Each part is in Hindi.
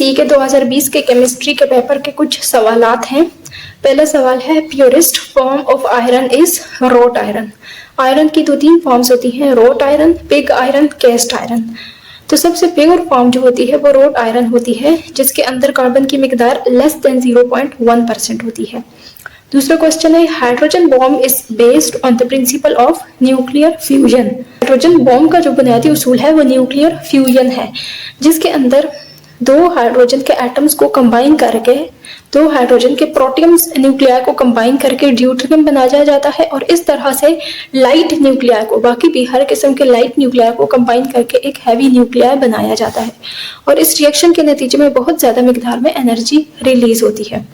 सी के 2020 के केमिस्ट्री के पेपर के कुछ सवालात हैं। पहला सवाल है, purest form of iron is wrought iron. Iron की दो तीन फॉर्म्स होती हैं, wrought iron, pig iron, cast iron. तो सबसे प्योर फॉर्म जो होती है वो रोट आयरन होती है, जिसके अंदर कार्बन की मिकदार लेस देन 0.1% होती है। दूसरा क्वेश्चन है, hydrogen bomb is based on the principle of nuclear fusion. Hydrogen bomb का जो बुनियादी उसूल है वो न्यूक्लियर फ्यूजन है, जिसके अंदर दो हाइड्रोजन के एटम्स को कंबाइन करके, दो हाइड्रोजन के प्रोटॉन्स न्यूक्लियाई को कंबाइन करके ड्यूटेरियम बनाया जाता है, और इस तरह से लाइट न्यूक्लियाई को, बाकी भी हर किस्म के लाइट न्यूक्लियाई को कंबाइन करके एक हैवी न्यूक्लियाई बनाया जाता है, और इस रिएक्शन के नतीजे में बहुत ज्यादा मिकदार में एनर्जी रिलीज होती है।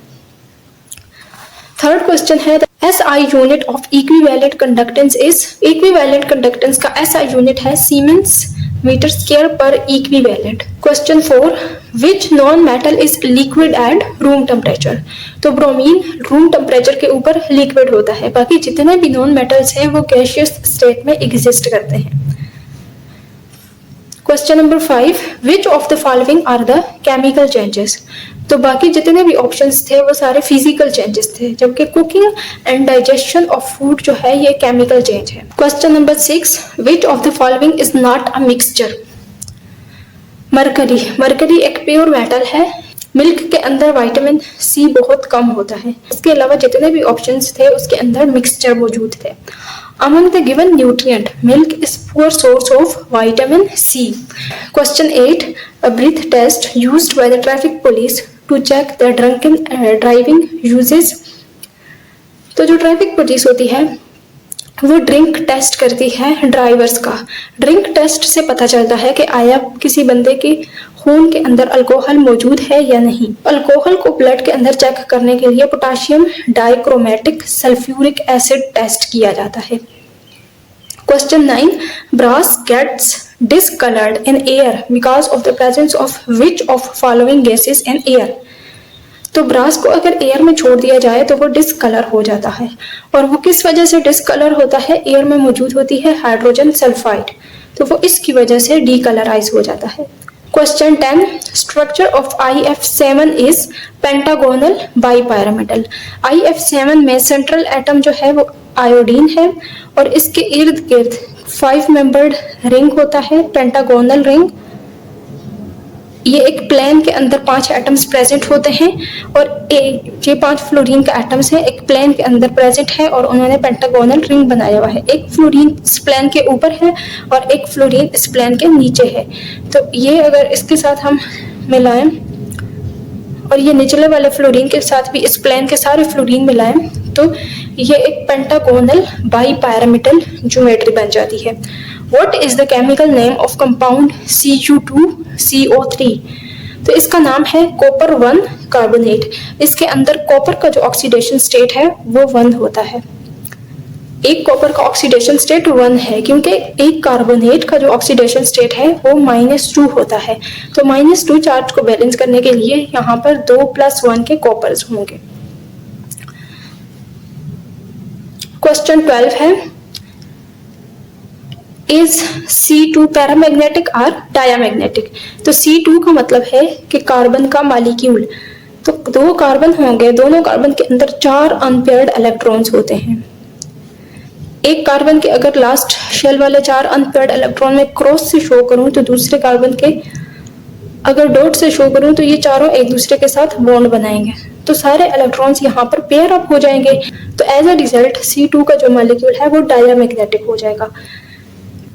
थर्ड क्वेश्चन है, SI unit of equivalent conductance is. Equivalent conductance का एसआई यूनिट है सीमेंस मीटर स्क्वायर पर equivalent. Question 4, which non metal is liquid at room temperature. तो ब्रोमीन रूम टेम्परेचर के ऊपर लिक्विड होता है, बाकी जितने भी नॉन मेटल्स हैं वो गैसियस स्टेट में एग्जिस्ट करते हैं। Question number 5, which of the following are the chemical changes. तो बाकी जितने भी ऑप्शंस थे वो सारे फिजिकल चेंजेस थे, जबकि cooking and digestion of food जो है ये केमिकल चेंज है। Question number 6, which of the following is not a mixture. Mercury. Mercury एक प्योर मेटल है। मिल्क के अंदर विटामिन सी बहुत कम होता है। इसके अलावा जितने भी ऑप्शंस थे उसके अंदर मिक्सचर मौजूद थे। Among the given nutrient, milk is poor source of vitamin C. Question 8, a breath test used by the traffic police to check the drunken driving uses. तो जो ट्रैफिक पुलिस होती है वो ड्रिंक टेस्ट करती है ड्राइवर्स का। ड्रिंक टेस्ट से पता चलता है कि आया किसी बंदे के खून के अंदर अल्कोहल मौजूद है या नहीं। अल्कोहल को ब्लड के अंदर चेक करने के लिए पोटाशियम डाइक्रोमेटिक सल्फ्यूरिक एसिड टेस्ट किया जाता है। Question 9, brass gets discolored in air because of the presence of which of following gases in air. तो ब्रास को अगर एयर में छोड़ दिया जाए तो वो डिसकलर हो जाता है, और वो किस वजह से डिसकलर होता है, एयर में मौजूद होती है हाइड्रोजन सल्फाइड, तो वो इसकी वजह से डीकलराइज हो जाता है। Question 10, structure of IF7 is pentagonal bipyramidal. IF7 में सेंट्रल एटम जो है वो आयोडीन है, और इसके इर्द गिर्द 5 मेंबर्ड रिंग होता है, पेंटागोनल रिंग। ये एक प्लेन के अंदर 5 एटम्स प्रेजेंट होते हैं, और ये 5 फ्लोरीन का एटम्स है, एक प्लेन के अंदर प्रेजेंट है, और उन्होंने पेंटागोनल रिंग बनाया हुआ है। एक फ्लोरीन इस प्लेन के ऊपर है और एक फ्लोरीन इस प्लेन के नीचे है। तो ये अगर इसके साथ हम मिलाएं और ये निचले वाले फ्लोरीन के साथ भी इस प्लेन के सारे फ्लोरीन मिलाएं तो ये एक पेंटागोनल बाइपिरामिडल ज्योमेट्री बन जाती है। What is the chemical name of compound Cu2CO3? तो इसका नाम है कॉपर 1 कार्बोनेट। इसके अंदर कॉपर का जो ऑक्सीडेशन स्टेट है वो 1 होता है। एक कॉपर का ऑक्सीडेशन स्टेट 1 है, क्योंकि एक कार्बोनेट का जो ऑक्सीडेशन स्टेट है वो -2 होता है। तो -2 चार्ज को बैलेंस करने के लिए यहाँ पर 2 + 1 के कॉपर्स होंगे। क्वेश्चन 12 है, इज C2 पैरामैग्नेटिक और डायामैग्नेटिक। तो C2 का मतलब है कि कार्बन का मॉलिक्यूल। तो 2 कार्बन होंगे, दोनों कार्बन के अंदर 4 अनपेयर्ड इलेक्ट्रॉन्स होते हैं। एक कार्बन के अगर लास्ट शेल वाले 4 अनपेयर्ड इलेक्ट्रॉन में क्रॉस से शो करूं, तो दूसरे कार्बन के अगर डॉट से शो करूं तो ये चारों एक दूसरे के साथ बॉन्ड बनाएंगे, तो सारे इलेक्ट्रॉन्स यहाँ पर पेयर अप हो जाएंगे। तो एज अ रिजल्ट C2 का जो मॉलिक्यूल है वो डायामैग्नेटिक हो जाएगा।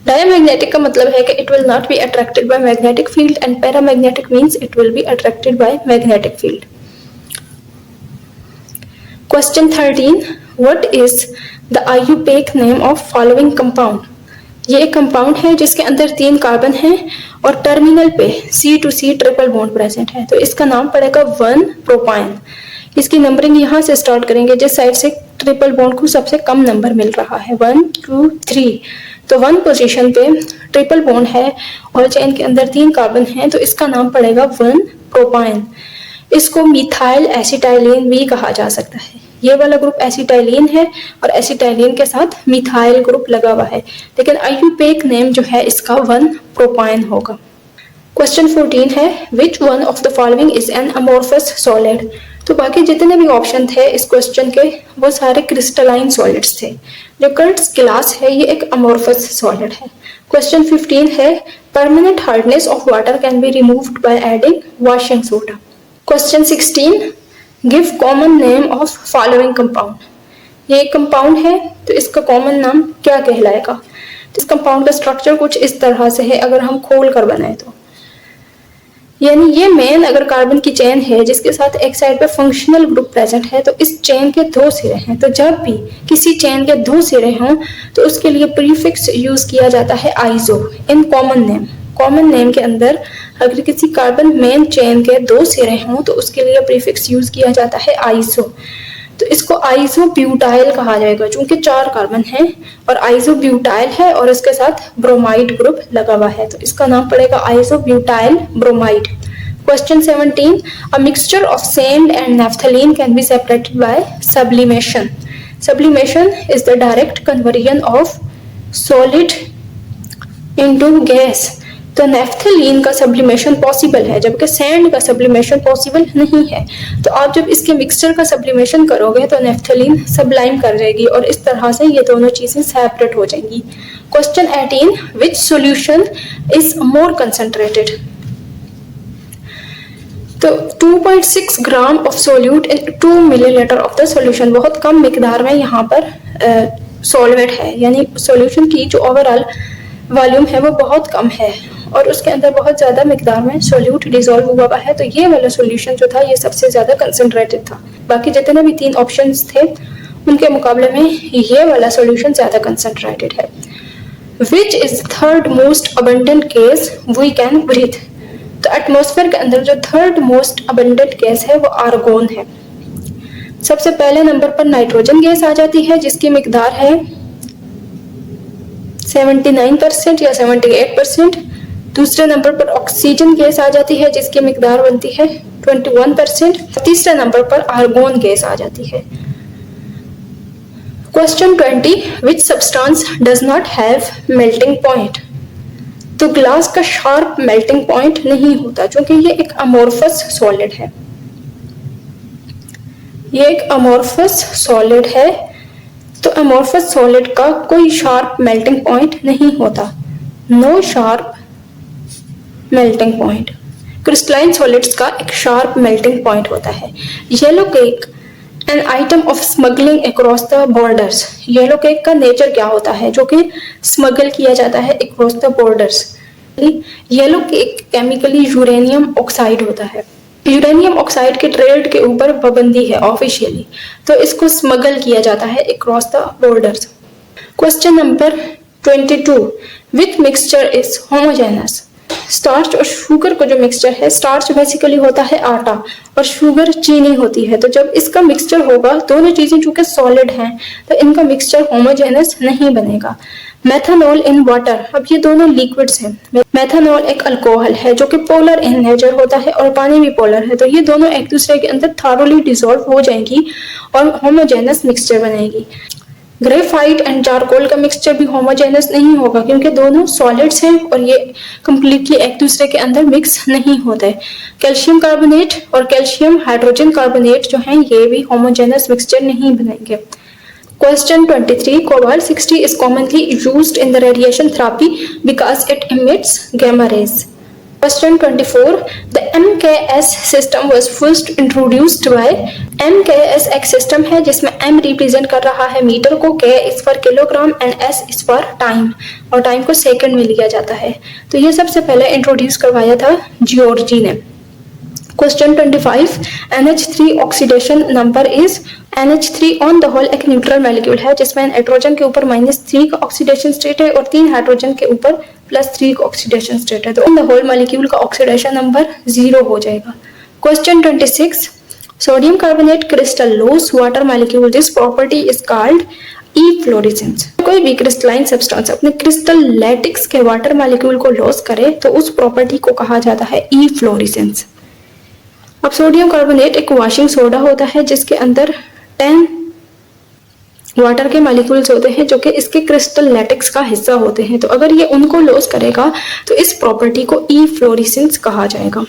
डायामैग्नेटिक का मतलब है कि it will not be attracted by magnetic field, and paramagnetic means it will be attracted by magnetic field. Question 13, what is the IUPAC name of following compound. ये एक कंपाउंड है जिसके अंदर 3 कार्बन हैं और टर्मिनल पे C2C ट्रिपल बॉन्ड प्रेजेंट है, तो इसका नाम पड़ेगा 1 प्रोपाइन। इसकी नंबरिंग यहाँ से स्टार्ट करेंगे जिस साइड से ट्रिपल बॉन्ड को सबसे कम नंबर मिल रहा है, 1 2 3। तो 1 पोजीशन पे ट्रिपल बॉन्ड है और चेन के अंदर 3 कार्बन हैं, तो इसका नाम पड़ेगा 1 प्रोपाइन। इसको मिथाइल एसिटाइलिन भी कहा जा सकता है। ये वाला ग्रुप एसिटाइलिन है और एसिटाइलिन के साथ मिथाइल ग्रुप लगा हुआ है, लेकिन आयुपेक नेम जो है इसका 1 प्रोपाइन होगा। क्वेश्चन 14 है which one of the following is an amorphous solid. तो बाकी जितने भी ऑप्शन थे इस क्वेश्चन के वो सारे क्रिस्टलाइन सॉलिड्स थे। जो कर्ट्स ग्लास है ये एक अमोर्फस सॉलिड है। क्वेश्चन 15 है permanent hardness of water can be removed by adding washing soda. Question 16 give common name of following compound. ये एक कंपाउंड है तो इसका कॉमन नाम क्या कहलाएगा। तो इस कंपाउंड का स्ट्रक्चर कुछ इस तरह से है अगर हम खोल कर बनाए तो, यानी ये मेन अगर कार्बन की चेन है जिसके साथ एक साइड पे फंक्शनल ग्रुप प्रेजेंट है तो इस चेन के दो सिरे हैं। तो जब भी किसी चेन के दो सिरे हों तो उसके लिए प्रीफिक्स यूज किया जाता है iso in common name. Common name के अंदर अगर किसी कार्बन मेन चेन के दो सिरे हों तो उसके लिए प्रीफिक्स यूज किया जाता है आइसो। तो इसको आइसोब्यूटाइल कहा जाएगा क्योंकि 4 कार्बन है और आइसोब्यूटाइल है और इसके साथ ब्रोमाइड ग्रुप लगा हुआ है तो इसका नाम पड़ेगा isobutyl bromide. Question 17 a mixture of sand and naphthalene can be separated by sublimation. Sublimation is the direct conversion of solid into gas. तो नैफ्थलीन का सब्लिमेशन पॉसिबल है जबकि सैंड का सब्लिमेशन पॉसिबल नहीं है। तो आप जब इसके मिक्सचर का सब्लिमेशन करोगे तो नैफ्थलीन सब्लाइम कर जाएगी और इस तरह से ये दोनों चीजें सेपरेट हो जाएंगी। Question 18 which solution is more concentrated. तो 2.6 gram of solute in 2 millilitre of the solution. बहुत कम मिकदार में यहाँ पर सॉल्वेंट है यानी सॉल्यूशन की जो ओवरऑल वॉल्यूम है वो बहुत कम है और उसके अंदर बहुत ज्यादा मिकदार में सोल्यूट डिसॉल्व हुआ है। तो ये वाला सॉल्यूशन जो था ये सबसे ज्यादा कंसंट्रेटेड था। बाकी जितने भी 3 ऑप्शंस थे उनके मुकाबले में ये वाला सॉल्यूशन ज्यादा कंसंट्रेटेड है। Which is third most abundant gas we can breathe. तो एटमॉस्फेयर के अंदर जो थर्ड मोस्ट अबंडेंट गैस है वो आर्गोन है। सबसे पहले नंबर पर नाइट्रोजन गैस आ जाती है जिसकी मिकदार है 79% या 78%। दूसरे नंबर पर ऑक्सीजन गैस आ जाती है जिसकी मिकदार बनती है 21%। तीसरे नंबर पर आर्गोन गैस आ जाती है। Question 20 which substance does not have melting point. तो ग्लास का शार्प मेल्टिंग पॉइंट नहीं होता क्योंकि ये एक अमोर्फस सॉलिड है। ये एक अमोर्फस सॉलिड है तो अमोर्फस सॉलिड का कोई शार्प मेल्टिंग पॉइंट नहीं होता। No sharp melting point. Crystalline solids का एक शार्प मेल्टिंग पॉइंट होता है। Yellow cake an item of smuggling across the borders. Yellow cake का नेचर क्या होता है जो कि स्मगल किया जाता है across the borders. Yellow cake chemically uranium oxide होता है। यूरेनियम ऑक्साइड के ट्रेड के ऊपर पाबंदी है ऑफिशियली तो इसको स्मगल किया जाता है across the borders. Question number 22 which mixture is homogeneous. Starch और शुगर का जो मिक्सचर है, स्टार्च बेसिकली होता है आटा और शुगर चीनी होती है। तो जब इसका मिक्सचर होगा दोनों चीजें चूंकि सॉलिड हैं तो इनका मिक्सचर होमोजेनस नहीं बनेगा। मेथनॉल इन वाटर, अब ये दोनों लिक्विड्स हैं। मेथनॉल एक अल्कोहल है जो कि पोलर इन नेचर होता है और पानी भी पोलर है। तो ये दोनों एक दूसरे के अंदर थारोली डिसॉल्व हो जाएंगी और होमोजेनस मिक्सचर बनेगी। ग्रेफाइट एंड चारकोल का मिक्सचर भी होमोजेनस नहीं होगा क्योंकि दोनों सॉलिड्स हैं और ये कंप्लीटली एक दूसरे के अंदर मिक्स नहीं होते। कैल्शियम कार्बोनेट और कैल्शियम हाइड्रोजन कार्बोनेट जो हैं ये भी होमोजेनस मिक्सचर नहीं बनेंगे। Question 23 cobalt 60 is commonly used in the radiation therapy because it emits gamma rays. Question 24 the MKS system was first introduced by MKS एक सिस्टम है जिसमें M रिप्रेजेंट कर रहा है मीटर को, K इस पर किलोग्राम एंड S इस पर टाइम और टाइम को सेकंड में लिया जाता है। तो ये सबसे पहले इंट्रोड्यूस करवाया था जियोर्जी ने। Question 25 NH3 oxidation number is. NH3 on the whole एक न्यूट्रल मॉलिक्यूल है जिसमें हाइड्रोजन के ऊपर -3 का ऑक्सीडेशन स्टेट है और 3 हाइड्रोजन के ऊपर +3 का ऑक्सीडेशन स्टेट है। तो ऑन द होल मॉलिक्यूल का ऑक्सीडेशन नंबर 0 हो जाएगा। Question 26 sodium carbonate crystal loss water molecule this property is called efflorescence. कोई भी क्रिस्टलाइन सब्सटेंस अपने क्रिस्टल लैटिक्स के वाटर मॉलिक्यूल को लॉस करे तो उस प्रॉपर्टी को कहा जाता है इफ्लोरेसेंस। अब सोडियम कार्बोनेट एक वॉशिंग सोडा होता है जिसके अंदर 10 वाटर के मॉलिक्यूल्स होते हैं जो कि इसके क्रिस्टल लैटिक्स का हिस्सा होते हैं। तो अगर ये उनको लॉस करेगा तो इस प्रॉपर्टी को इफ्लोरेसेंस कहा जाएगा।